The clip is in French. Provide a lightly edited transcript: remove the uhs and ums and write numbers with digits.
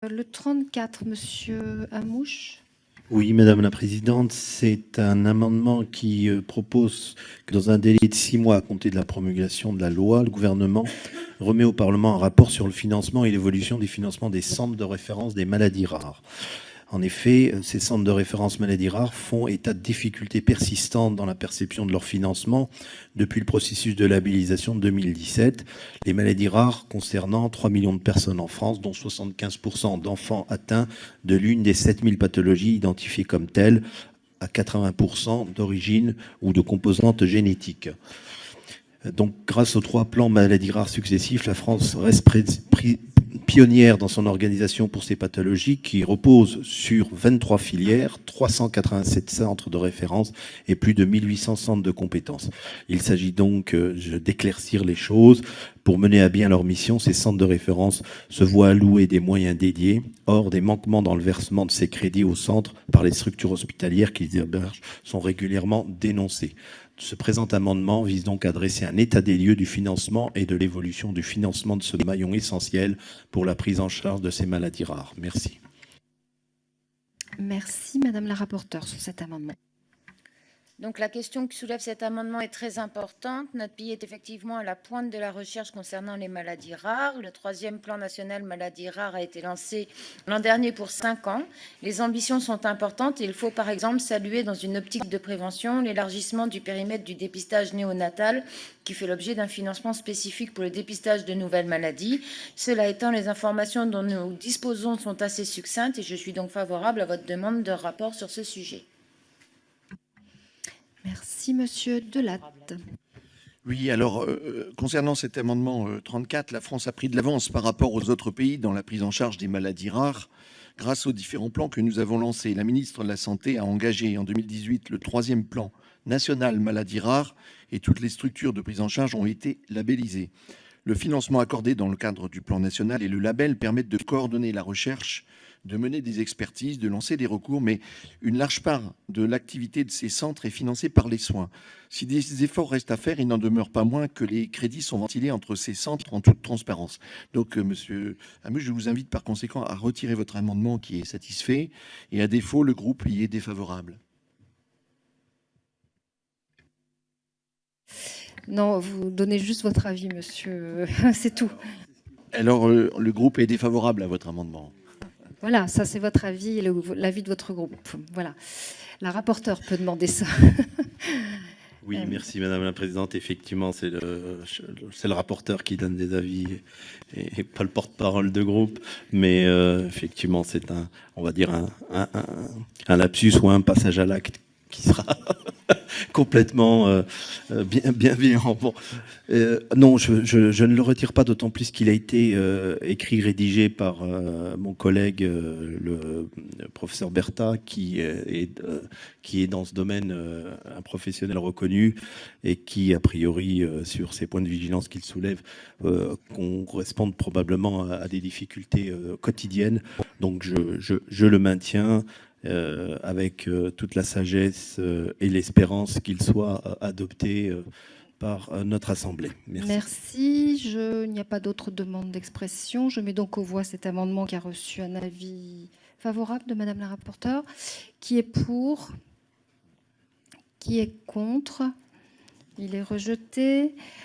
Le 34, Monsieur Amouche. Oui, Madame la Présidente, c'est un amendement qui propose que dans un délai de 6 mois à compter de la promulgation de la loi, le gouvernement remet au Parlement un rapport sur le financement et l'évolution des financements des centres de référence des maladies rares. En effet, ces centres de référence maladies rares font état de difficultés persistantes dans la perception de leur financement depuis le processus de labellisation de 2017. Les maladies rares concernant 3 millions de personnes en France, dont 75% d'enfants atteints de l'une des 7000 pathologies identifiées comme telles, à 80% d'origine ou de composante génétique. Donc, grâce aux 3 plans maladies rares successifs, la France reste pionnière dans son organisation pour ces pathologies qui reposent sur 23 filières, 387 centres de référence et plus de 1800 centres de compétences. Il s'agit donc d'éclaircir les choses. Pour mener à bien leur mission, ces centres de référence se voient allouer des moyens dédiés. Or, des manquements dans le versement de ces crédits aux centres par les structures hospitalières qu'ils hébergent sont régulièrement dénoncés. Ce présent amendement vise donc à dresser un état des lieux du financement et de l'évolution du financement de ce maillon essentiel pour la prise en charge de ces maladies rares. Merci. Merci, Madame la rapporteure, sur cet amendement. Donc la question que soulève cet amendement est très importante. Notre pays est effectivement à la pointe de la recherche concernant les maladies rares. Le 3e plan national maladies rares a été lancé l'an dernier pour 5 ans. Les ambitions sont importantes et il faut par exemple saluer dans une optique de prévention l'élargissement du périmètre du dépistage néonatal qui fait l'objet d'un financement spécifique pour le dépistage de nouvelles maladies. Cela étant, les informations dont nous disposons sont assez succinctes et je suis donc favorable à votre demande de rapport sur ce sujet. Merci, Monsieur Delatte. Oui, alors, concernant cet amendement 34, la France a pris de l'avance par rapport aux autres pays dans la prise en charge des maladies rares grâce aux différents plans que nous avons lancés. La ministre de la Santé a engagé en 2018 le 3e plan national maladies rares et toutes les structures de prise en charge ont été labellisées. Le financement accordé dans le cadre du plan national et le label permettent de coordonner la recherche, de mener des expertises, de lancer des recours, mais une large part de l'activité de ces centres est financée par les soins. Si des efforts restent à faire, il n'en demeure pas moins que les crédits sont ventilés entre ces centres en toute transparence. Donc, Monsieur Amouche, je vous invite par conséquent à retirer votre amendement qui est satisfait, et à défaut, le groupe y est défavorable. Non, vous donnez juste votre avis, monsieur. C'est tout. Alors, le groupe est défavorable à votre amendement. Voilà, ça c'est votre avis et l'avis de votre groupe. Voilà. La rapporteure peut demander ça. Oui, merci Madame la Présidente. Effectivement, c'est le rapporteur qui donne des avis et pas le porte-parole de groupe. Mais effectivement, c'est on va dire un lapsus ou un passage à l'acte qui sera complètement bienveillant. Bon, non, je ne le retire pas, d'autant plus qu'il a été écrit, rédigé par mon collègue, le professeur Bertha, qui est dans ce domaine un professionnel reconnu et qui, a priori, sur ces points de vigilance qu'il soulève, correspondent probablement à des difficultés quotidiennes. Donc, je le maintiens. Avec toute la sagesse et l'espérance qu'il soit adopté par notre Assemblée. Merci. Merci. Il n'y a pas d'autres demandes d'expression. Je mets donc aux voix cet amendement qui a reçu un avis favorable de Madame la rapporteure. Qui est pour? Qui est contre? Il est rejeté.